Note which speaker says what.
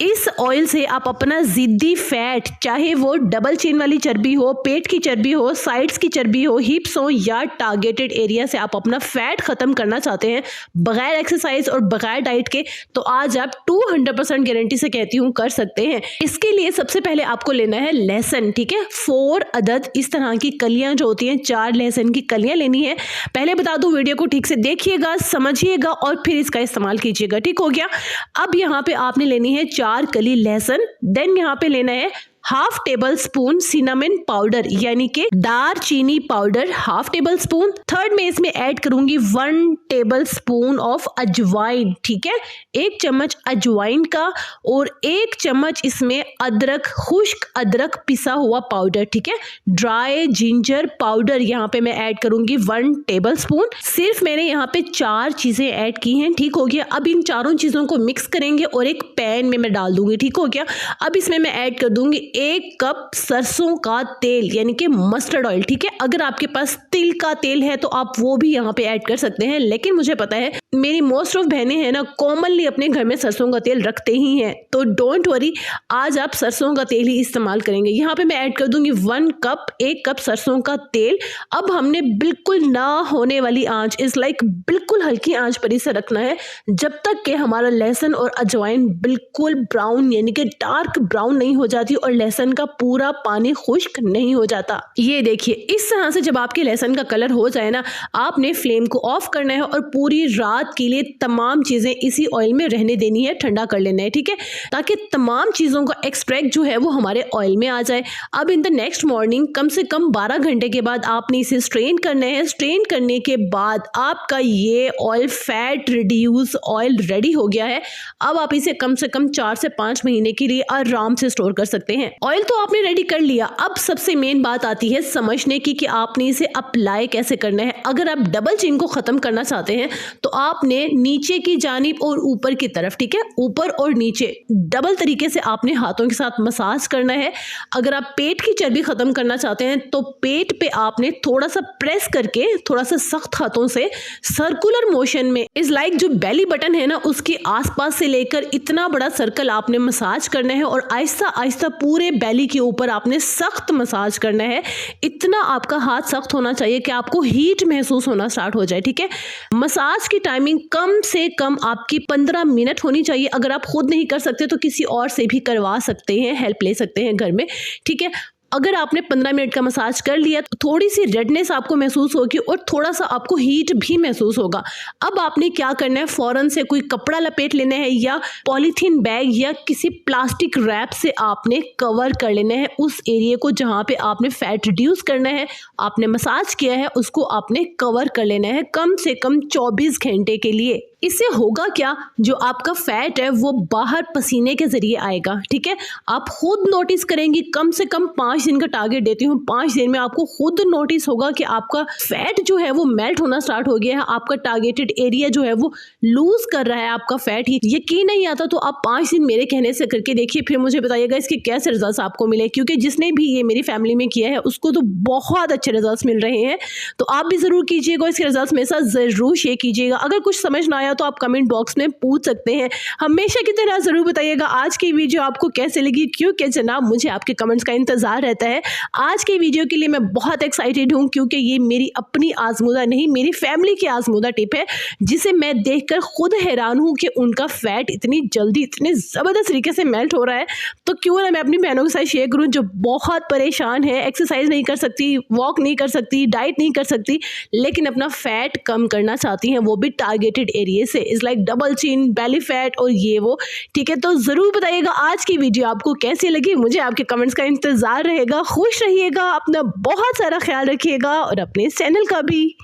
Speaker 1: इस ऑयल से आप अपना जिद्दी फैट, चाहे वो डबल चेन वाली चर्बी हो, पेट की चर्बी हो, साइड्स की चर्बी हो, हिप्स हो या टारगेटेड एरिया से आप अपना फैट खत्म करना चाहते हैं बगैर एक्सरसाइज और बगैर डाइट के, तो आज आप 200% गारंटी से कहती हूँ कर सकते हैं। इसके लिए सबसे पहले आपको लेना है लहसुन, ठीक है। 4 अदद इस तरह की कलियां जो होती हैं, 4 लहसुन की कलियां लेनी है। पहले बता दूं, वीडियो को ठीक से देखिएगा, समझिएगा और फिर इसका इस्तेमाल कीजिएगा, ठीक हो गया। अब यहाँ पे आपने लेनी है 4 कली लहसुन। देन यहाँ पे लेना है half table spoon cinnamon powder यानी कि दार चीनी powder, half table spoon. Third में इसमें ऐड करूंगी 1 टेबल स्पून ऑफ अजवाइन, ठीक है, 1 चम्मच अजवाइन का, और 1 चम्मच इसमें अदरक, खुश्क अदरक पिसा हुआ पाउडर, ठीक है। ड्राई जिंजर पाउडर यहाँ पे मैं ऐड करूंगी 1 टेबल स्पून। सिर्फ मैंने यहाँ पे 4 चीजें ऐड की हैं, ठीक हो गया। अब इन चारों चीजों को मिक्स करेंगे और एक पैन में मैं डाल दूंगी, ठीक हो गया। अब इसमें मैं ऐड कर दूंगी 1 कप सरसों का तेल यानी कि मस्टर्ड ऑयल, ठीक है। अगर आपके पास तिल का तेल है तो आप वो भी यहाँ पे ऐड कर सकते हैं, लेकिन मुझे पता है मेरी मोस्ट ऑफ बहनें हैं ना, कॉमनली अपने घर में सरसों का तेल रखते ही हैं, तो डोंट वरी, आज आप सरसों का तेल ही इस्तेमाल करेंगे। यहाँ पे मैं ऐड कर दूंगी 1 कप सरसों का तेल। अब हमने बिल्कुल ना होने वाली आंच, इस लाइक बिल्कुल हल्की आंच पर इसे रखना है जब तक कि हमारा लहसुन और अजवाइन बिल्कुल ब्राउन यानी कि डार्क ब्राउन नहीं हो जाती और लहसुन का पूरा पानी खुश्क नहीं हो जाता। ये देखिए, इस तरह से जब आपके लहसुन का कलर हो जाए ना, आपने फ्लेम को ऑफ करना है और पूरी रात के लिए तमाम चीजें इसी ऑयल में रहने देनी है, ठंडा कर लेना है, ठीक है, ताकि तमाम चीजों का एक्सट्रैक्ट जो है वो हमारे ऑयल में आ जाए। अब इन द नेक्स्ट मॉर्निंग कम से कम 12 घंटे के बाद आपने इसे स्ट्रेन करना है। स्ट्रेन करने के बाद आपका ये oil fat reduce oil ready हो गया है। अब आप इसे कम से कम 4 से 5 महीने के लिए आराम से स्टोर कर सकते हैं। ऑयल तो आपने रेडी कर लिया, अब सबसे मेन बात आती है समझने की कि आपने इसे अप्लाई कैसे करना है। अगर आप डबल चेन को खत्म करना चाहते हैं तो आपने नीचे की जानिब और ऊपर की तरफ, ठीक है, ऊपर और नीचे डबल तरीके से आपने हाथों के साथ मसाज करना है। अगर आप पेट की चर्बी खत्म करना चाहते हैं तो पेट पे आपने थोड़ा सा प्रेस करके, थोड़ा सा सख्त हाथों से सर्कुलर मोशन में, इस लाइक जो बेली बटन है ना उसके आसपास से लेकर इतना बड़ा सर्कल आपने मसाज करना है और आहिस्ता आहिस्ता पूरे बेली के ऊपर आपने सख्त मसाज करना है। इतना आपका हाथ सख्त होना चाहिए कि आपको हीट महसूस होना स्टार्ट हो जाए, ठीक है। मसाज की टाइमिंग कम से कम आपकी 15 मिनट होनी चाहिए। अगर आप खुद नहीं कर सकते तो किसी और से भी करवा सकते हैं, हेल्प ले सकते हैं घर में, ठीक है। अगर आपने 15 मिनट का मसाज कर लिया तो थोड़ी सी रेडनेस आपको महसूस होगी और थोड़ा सा आपको हीट भी महसूस होगा। अब आपने क्या करना है, फौरन से कोई कपड़ा लपेट लेना है या पॉलीथीन बैग या किसी प्लास्टिक रैप से आपने कवर कर लेना है उस एरिया को जहाँ पे आपने फैट रिड्यूस करना है, आपने मसाज किया है, उसको आपने कवर कर लेना है कम से कम 24 घंटे के लिए। इससे होगा क्या, जो आपका फैट है वो बाहर पसीने के जरिए आएगा, ठीक है। आप खुद नोटिस करेंगी, कम से कम 5 दिन का टारगेट देती हूँ, 5 दिन में आपको खुद नोटिस होगा कि आपका फैट जो है वो मेल्ट होना स्टार्ट हो गया है, आपका टारगेटेड एरिया जो है वो लूज कर रहा है आपका फैट ही। यकीन नहीं आता तो आप 5 दिन मेरे कहने से करके देखिए, फिर मुझे बताइएगा इसके कैसे रिजल्ट्स आपको मिले, क्योंकि जिसने भी ये मेरी फैमिली में किया है उसको तो बहुत अच्छे रिजल्ट्स मिल रहे हैं। तो आप भी जरूर कीजिएगा, इसके रिजल्ट्स मेरे साथ जरूर शेयर कीजिएगा। अगर कुछ समझ ना आया तो आप कमेंट बॉक्स में पूछ सकते हैं। हमेशा की तरह जरूर बताइएगा आज की वीडियो आपको कैसे लगी, क्योंकि जनाब मुझे आपके कमेंट्स का इंतजार रहता है। आज के वीडियो के लिए मैं बहुत एक्साइटेड हूं, क्योंकि ये मेरी अपनी आजमूदा नहीं, मेरी फैमिली की आजमूदा टिप है, जिसे मैं देखकर खुद हैरान हूं कि उनका फैट इतनी जल्दी, इतने जबरदस्त तरीके से मेल्ट हो रहा है। तो क्यों ना मैं अपनी बहनों के साथ शेयर करूं जो बहुत परेशान है, एक्सरसाइज नहीं कर सकती, वॉक नहीं कर सकती, डाइट नहीं कर सकती, लेकिन अपना फैट कम करना चाहती हैं, वो भी टारगेटेड एरिया से, is like double chin, belly fat और ये वो, ठीक है। तो जरूर बताइएगा आज की वीडियो आपको कैसी लगी, मुझे आपके कमेंट्स का इंतजार रहेगा। खुश रहिएगा, अपना बहुत सारा ख्याल रखिएगा और अपने चैनल का भी।